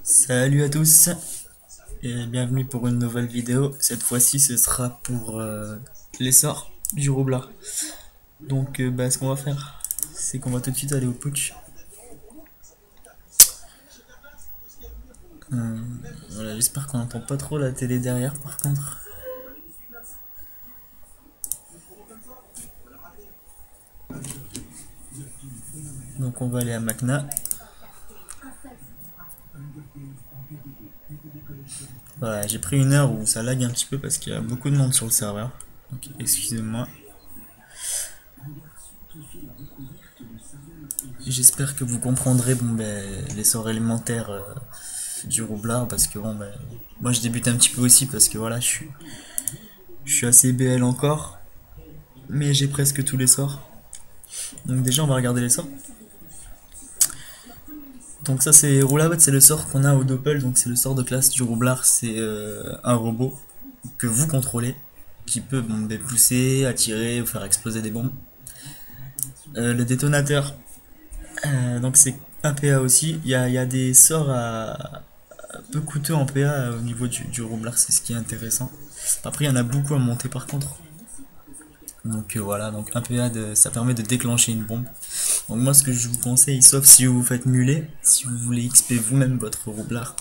Salut à tous et bienvenue pour une nouvelle vidéo. Cette fois-ci ce sera pour les sorts du roublard. Donc ce qu'on va faire, c'est qu'on va tout de suite aller au putsch. Voilà, j'espère qu'on n'entend pas trop la télé derrière par contre. Donc on va aller à Macna. Voilà, j'ai pris une heure où ça lag un petit peu parce qu'il y a beaucoup de monde sur le serveur. Donc excusez-moi. J'espère que vous comprendrez les sorts élémentaires du roublard parce que moi je débute un petit peu aussi parce que voilà, je suis assez BL encore, mais j'ai presque tous les sorts. Donc déjà on va regarder les sorts. Donc ça c'est Roulabat, c'est le sort qu'on a au Doppel, donc c'est le sort de classe du roublard, c'est un robot que vous contrôlez, qui peut pousser, attirer ou faire exploser des bombes. Le détonateur, donc c'est un PA aussi, il y a des sorts peu coûteux en PA au niveau du roublard, c'est ce qui est intéressant. Après il y en a beaucoup à monter par contre. Donc voilà, donc un PA ça permet de déclencher une bombe. Donc moi ce que je vous conseille, sauf si vous vous faites muler, si vous voulez XP vous-même votre roublard,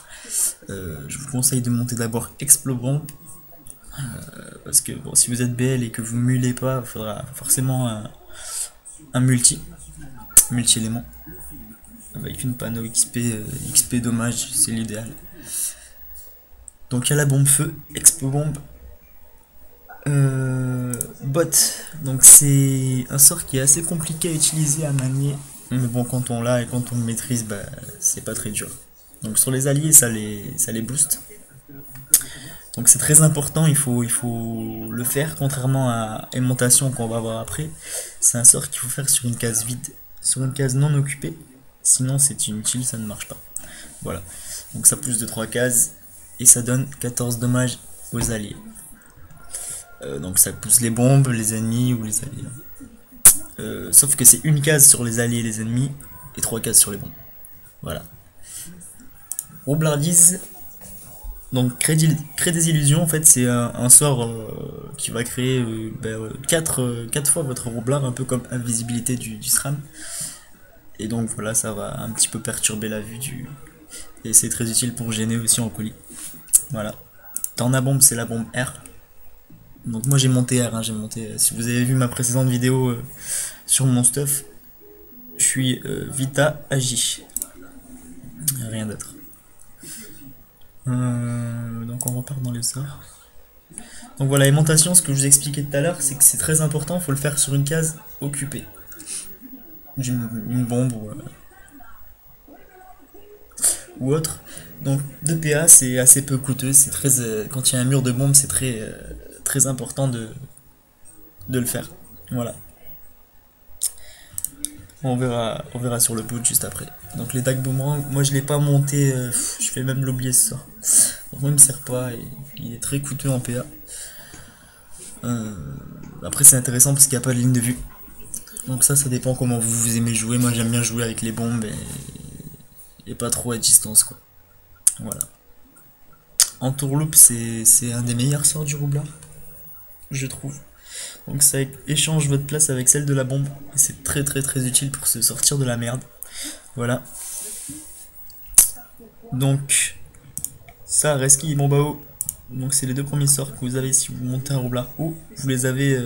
je vous conseille de monter d'abord Explobomb. Parce que bon, si vous êtes BL et que vous mulez pas, il faudra forcément un multi-élément. Avec une panneau XP, XP dommage, c'est l'idéal. Donc il y a la bombe feu, Explobomb. Bot, donc c'est un sort qui est assez compliqué à utiliser, à manier, mais bon quand on l'a et quand on le maîtrise, c'est pas très dur. Donc sur les alliés ça les booste, donc c'est très important, il faut le faire, contrairement à aimantation qu'on va voir après. C'est un sort qu'il faut faire sur une case vide, sur une case non occupée, sinon c'est inutile, ça ne marche pas. Voilà, donc ça pousse de 3 cases et ça donne 14 dommages aux alliés. Donc ça pousse les bombes, les ennemis ou les alliés. Sauf que c'est une case sur les alliés et les ennemis et 3 cases sur les bombes. Voilà. Roublardise. Donc crée des illusions, en fait c'est un sort qui va créer 4 fois votre roublard, un peu comme invisibilité du SRAM. Et donc voilà, ça va un petit peu perturber la vue du... Et c'est très utile pour gêner aussi en colis. Voilà. Tornabombe, c'est la bombe R. Donc moi j'ai monté R, hein, j'ai monté... Si vous avez vu ma précédente vidéo sur mon stuff, je suis Vita Agi. Rien d'autre. Donc on repart dans les sorts. Donc voilà, aimantation, ce que je vous expliquais tout à l'heure, c'est que c'est très important, il faut le faire sur une case occupée. Une bombe ou autre. Donc 2 PA c'est assez peu coûteux, c'est très quand il y a un mur de bombe c'est très important de le faire. Voilà. On verra sur le boot juste après. Donc les tags boomerang, moi je l'ai pas monté, je vais même l'oublier ce soir. Donc moi il me sert pas et il est très coûteux en PA. Après c'est intéressant parce qu'il n'y a pas de ligne de vue. Donc ça dépend comment vous aimez jouer. Moi j'aime bien jouer avec les bombes et pas trop à distance quoi. Voilà. Entourloupe c'est un des meilleurs sorts du roublard, je trouve. Donc ça échange votre place avec celle de la bombe et c'est très utile pour se sortir de la merde. Voilà. Donc ça, Reski et Bombao. Donc c'est les deux premiers sorts que vous avez si vous montez un roublard ou vous les avez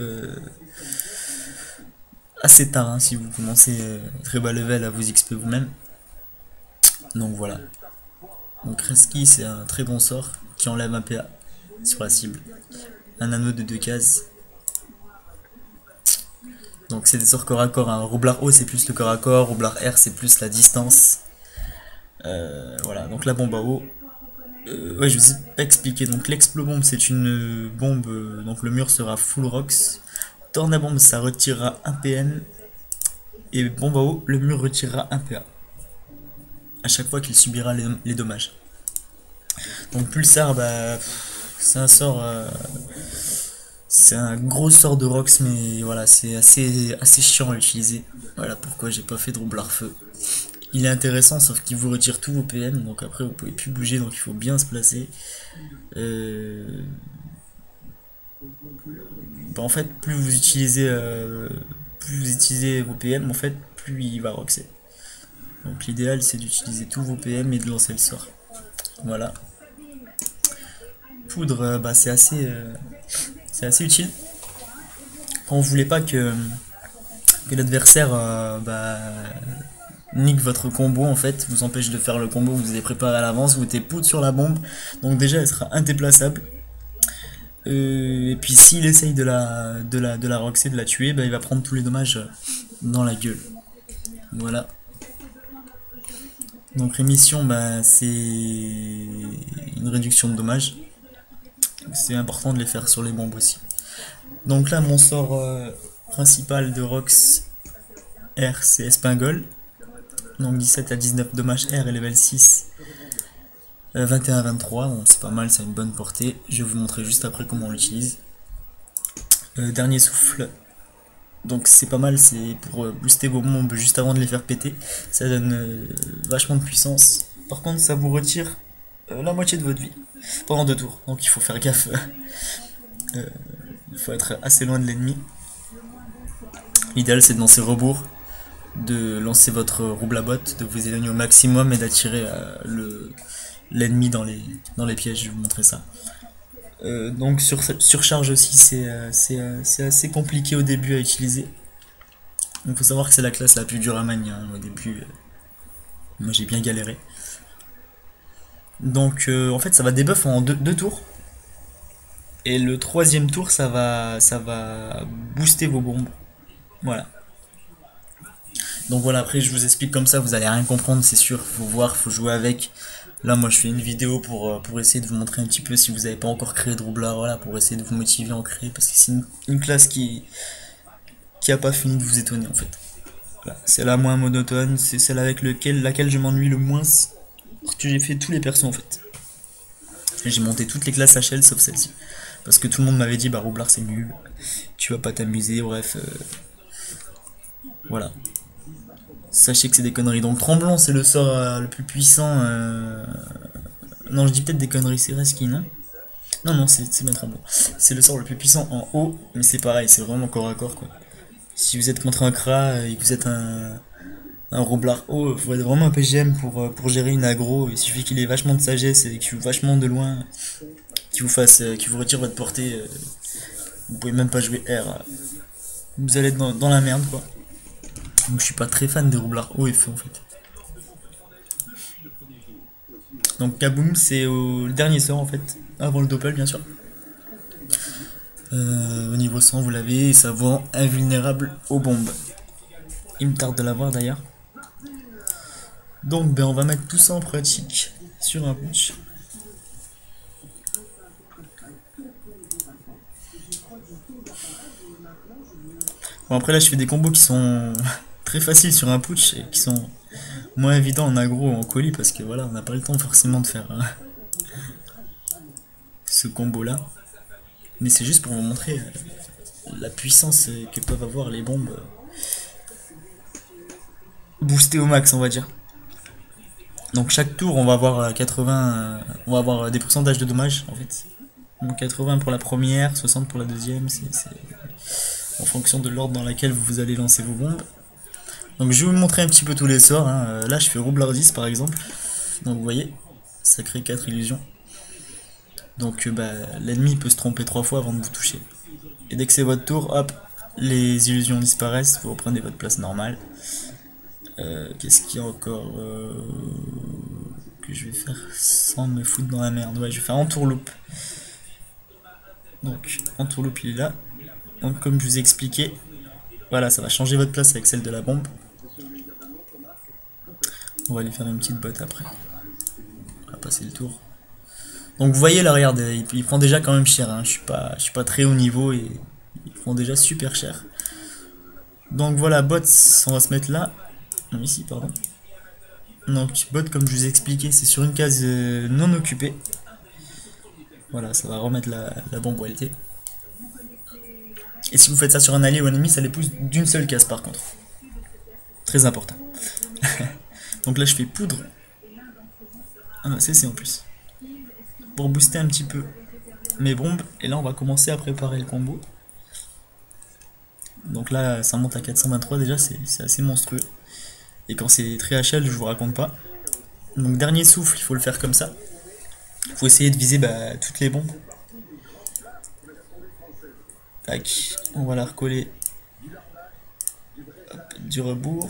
assez tard hein, si vous commencez très bas level à vous XP vous-même. Donc voilà. Donc Reski c'est un très bon sort qui enlève un PA sur la cible. Un anneau de 2 cases. Donc c'est des sorts corps à corps. Hein. Roublard O c'est plus le corps à corps, Roublard R c'est plus la distance. Voilà, donc la bombe à eau. Ouais, je vous ai pas expliqué. Donc l'explobombe c'est une bombe, donc le mur sera full rocks. Tornabombe ça retirera 1 PM. Et bombe à eau, le mur retirera 1 PA. À chaque fois qu'il subira les dommages. Donc pulsar, c'est un sort C'est un gros sort de Rox, mais voilà, c'est assez chiant à utiliser. Voilà pourquoi j'ai pas fait de roublard feu. Il est intéressant, sauf qu'il vous retire tous vos PM, donc après vous pouvez plus bouger, donc il faut bien se placer. Euh, En fait, plus vous utilisez vos PM, en fait, plus il va roxer. Donc l'idéal c'est d'utiliser tous vos PM et de lancer le sort. Voilà. Poudre, bah, c'est assez utile. Quand vous voulez pas que l'adversaire bah, nique votre combo en fait, vous empêche de faire le combo que vous avez préparé à l'avance, vous mettez poudre sur la bombe, donc déjà elle sera indéplaçable. Et puis s'il essaye de la roxer, de la tuer, bah, il va prendre tous les dommages dans la gueule. Voilà. Donc rémission, bah, c'est une réduction de dommages. C'est important de les faire sur les bombes aussi. Donc là, mon sort principal de Rox R, c'est Espingol. Donc 17 à 19 dommages R et level 6. 21 à 23, bon, c'est pas mal, c'est une bonne portée. Je vais vous montrer juste après comment on l'utilise. Dernier souffle. Donc c'est pas mal, c'est pour booster vos bombes juste avant de les faire péter. Ça donne vachement de puissance. Par contre, ça vous retire la moitié de votre vie pendant 2 tours. Donc il faut faire gaffe. Il faut être assez loin de l'ennemi. L'idéal c'est de lancer rebours, de lancer votre rouble à botte, de vous éloigner au maximum et d'attirer l'ennemi dans les pièges. Je vais vous montrer ça. Donc surcharge aussi, c'est assez compliqué au début à utiliser. Il faut savoir que c'est la classe la plus dure à manier, hein. Au début, moi j'ai bien galéré. Donc en fait ça va debuff en 2 tours. Et le troisième tour ça va booster vos bombes. Voilà. Donc voilà, après je vous explique comme ça, vous allez rien comprendre, c'est sûr, faut voir, faut jouer avec. Là moi je fais une vidéo pour essayer de vous montrer un petit peu si vous n'avez pas encore créé de roublard, voilà, pour essayer de vous motiver à en créer, parce que c'est une classe qui a pas fini de vous étonner en fait. Voilà, c'est la moins monotone, c'est celle avec laquelle je m'ennuie le moins, parce que j'ai fait tous les persos en fait. J'ai monté toutes les classes HL sauf celle-ci. Parce que tout le monde m'avait dit bah roublard c'est nul, tu vas pas t'amuser, bref. Voilà. Sachez que c'est des conneries. Donc Tremblant, c'est le sort le plus puissant. Non, je dis peut-être des conneries, c'est Reski, non? Non, non, c'est bien Tremblant. C'est le sort le plus puissant en haut, mais c'est pareil, c'est vraiment corps à corps, quoi. Si vous êtes contre un Kra et que vous êtes un roublard haut, il faut être vraiment un PGM pour gérer une aggro. Il suffit qu'il ait vachement de sagesse et qu'il joue vachement de loin, qu'il vous retire votre portée. Vous pouvez même pas jouer R. Vous allez être dans la merde, quoi. Donc je suis pas très fan des roublards haut et feu en fait. Donc Kaboom c'est au dernier sort en fait, avant le doppel bien sûr. Au niveau 100 vous l'avez, et ça vous rend invulnérable aux bombes. Il me tarde de l'avoir d'ailleurs. Donc ben, on va mettre tout ça en pratique sur un punch. Bon après là je fais des combos qui sont très faciles sur un putsch et qui sont moins évidents en aggro ou en colis parce que voilà on n'a pas le temps forcément de faire ce combo là. Mais c'est juste pour vous montrer la puissance que peuvent avoir les bombes boostées au max on va dire. Donc chaque tour on va avoir 80, on va avoir des pourcentages de dommages en fait. Donc 80 pour la première, 60 pour la deuxième, c'est en fonction de l'ordre dans lequel vous allez lancer vos bombes. Donc je vais vous montrer un petit peu tous les sorts, hein. Là je fais roublardise par exemple. Donc vous voyez, ça crée 4 illusions. Donc bah, l'ennemi peut se tromper 3 fois avant de vous toucher. Et dès que c'est votre tour, hop, les illusions disparaissent, vous reprenez votre place normale. Qu'est-ce qu'il y a encore que je vais faire sans me foutre dans la merde? Ouais, je vais faire entourloupe. Donc entourloupe il est là. Donc comme je vous ai expliqué, voilà, ça va changer votre place avec celle de la bombe. On va lui faire une petite botte après. On va passer le tour. Donc vous voyez là, regardez, il prend déjà quand même cher, hein. Je suis pas très haut niveau et il prend déjà super cher. Donc voilà, bots, on va se mettre là. Non, ici, pardon. Donc bot, comme je vous ai expliqué, c'est sur une case non occupée. Voilà, ça va remettre la bombe où elle était. Et si vous faites ça sur un allié ou un ennemi, ça les pousse d'une seule case par contre. Très important. Donc là je fais poudre. Ah, c'est en plus. Pour booster un petit peu mes bombes. Et là on va commencer à préparer le combo. Donc là ça monte à 423 déjà, c'est assez monstrueux. Et quand c'est très HL, je vous raconte pas. Donc dernier souffle, il faut le faire comme ça. Il faut essayer de viser toutes les bombes. Tac, on va la recoller. Hop, du rebours.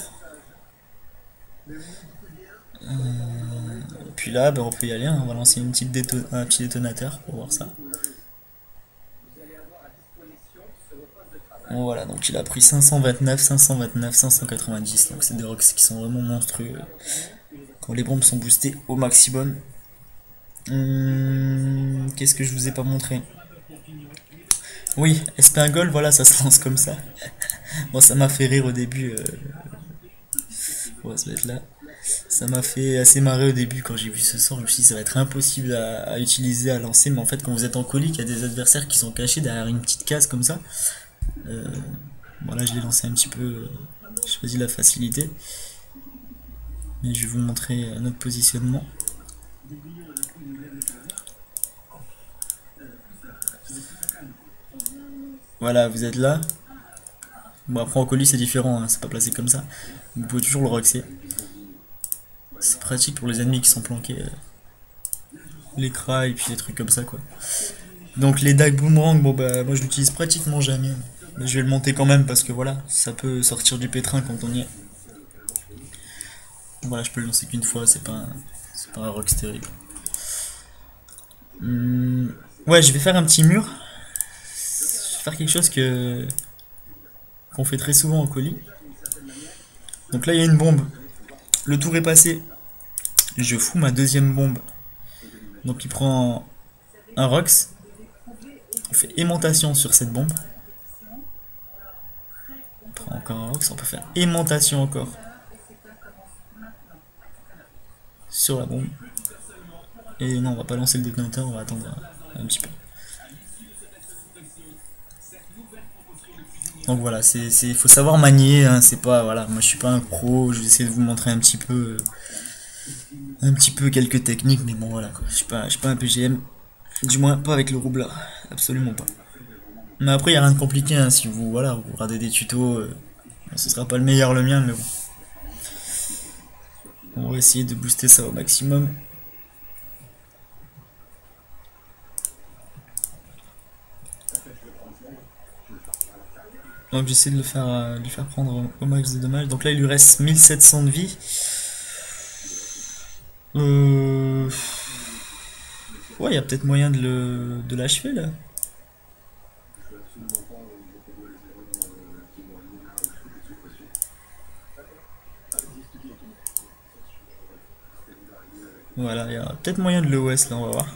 Puis là, on peut y aller, hein. On va lancer un petit détonateur pour voir ça. Bon, voilà, donc il a pris 529, 529, 590. Donc c'est des rocks qui sont vraiment monstrueux quand les bombes sont boostées au maximum. Qu'est-ce que je vous ai pas montré? Oui, Espingol, voilà, ça se lance comme ça. Bon, ça m'a fait rire au début. On va se mettre là. Ça m'a fait assez marrer au début quand j'ai vu ce sort. Je me suis dit ça va être impossible à utiliser, à lancer. Mais en fait, quand vous êtes en colis, il y a des adversaires qui sont cachés derrière une petite case comme ça. Voilà, je l'ai lancé un petit peu. J'ai choisi la facilité. Mais je vais vous montrer notre positionnement. Voilà, vous êtes là. Bon, après en colis c'est différent, hein, c'est pas placé comme ça. Vous pouvez toujours le roxer. C'est pratique pour les ennemis qui sont planqués. Les cras et puis des trucs comme ça quoi. Donc les dagues boomerang, bon bah moi je l'utilise pratiquement jamais. Mais je vais le monter quand même parce que voilà, ça peut sortir du pétrin quand on y est. Voilà, je peux le lancer qu'une fois, c'est pas un rock terrible. Ouais, je vais faire un petit mur. Je vais faire quelque chose qu'on fait très souvent en colis. Donc là il y a une bombe. Le tour est passé. Je fous ma deuxième bombe. Donc il prend un Rox. On fait aimantation sur cette bombe. On prend encore un Rox. On peut faire aimantation encore sur la bombe. Et non, on va pas lancer le détonateur, on va attendre un petit peu. Donc voilà, faut savoir manier, hein, c'est pas, voilà, moi je suis pas un pro, je vais essayer de vous montrer un petit peu quelques techniques, mais bon voilà, quoi. Je suis pas un PGM, du moins pas avec le roublard, absolument pas. Mais après, il a rien de compliqué, hein, si vous, voilà, vous regardez des tutos, ce sera pas le meilleur le mien, mais bon. On va essayer de booster ça au maximum. Donc j'essaie de lui faire prendre au max de dommages. Donc là il lui reste 1700 de vie. Ouais, il y a peut-être moyen de l'achever là. Voilà, il y a peut-être moyen de le OS là, on va voir.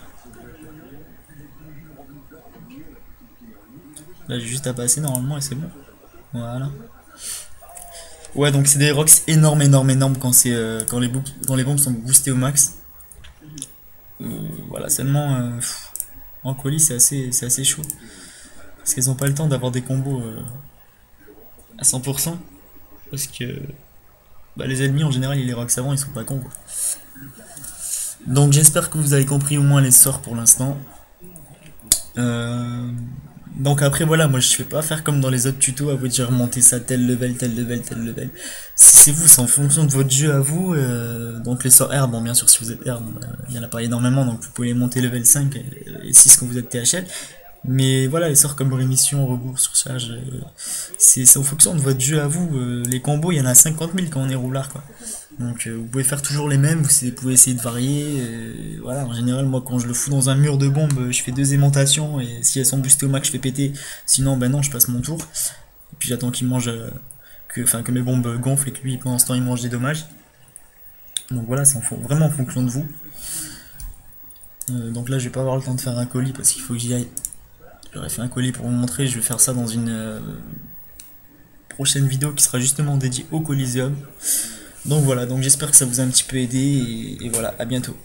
Là j'ai juste à passer normalement et c'est bon. Voilà. Ouais, donc c'est des rocks énormes, énormes, énormes quand quand les bombes sont boostées au max. Voilà, seulement en colis c'est assez chaud. Parce qu'elles ont pas le temps d'avoir des combos à 100%. Parce que les ennemis en général ils les rox avant, ils sont pas cons quoi. Donc j'espère que vous avez compris au moins les sorts pour l'instant. Euh, donc après voilà, moi je fais pas faire comme dans les autres tutos à vous dire monter ça tel level, tel level, tel level. C'est vous, c'est en fonction de votre jeu à vous. Donc les sorts R, bon bien sûr si vous êtes R, il y en a pas énormément, donc vous pouvez les monter level 5 et 6 quand vous êtes THL. Mais voilà, les sorts comme rémission, rebours, surcharge, c'est en fonction de votre jeu à vous. Les combos, il y en a 50 000 quand on est roulard quoi. Donc vous pouvez faire toujours les mêmes, vous pouvez essayer de varier. Voilà, en général, moi quand je le fous dans un mur de bombes, je fais deux aimantations et si elles sont boostées au max, je fais péter. Sinon, ben non, je passe mon tour. Et puis j'attends qu'il mange, que mes bombes gonflent et que lui, pendant ce temps, il mange des dommages. Donc voilà, c'est vraiment en fonction de vous. Donc là, je vais pas avoir le temps de faire un colis parce qu'il faut que j'y aille. J'aurais fait un colis pour vous montrer, je vais faire ça dans une prochaine vidéo qui sera justement dédiée au Coliseum. Donc voilà, donc j'espère que ça vous a un petit peu aidé et voilà, à bientôt.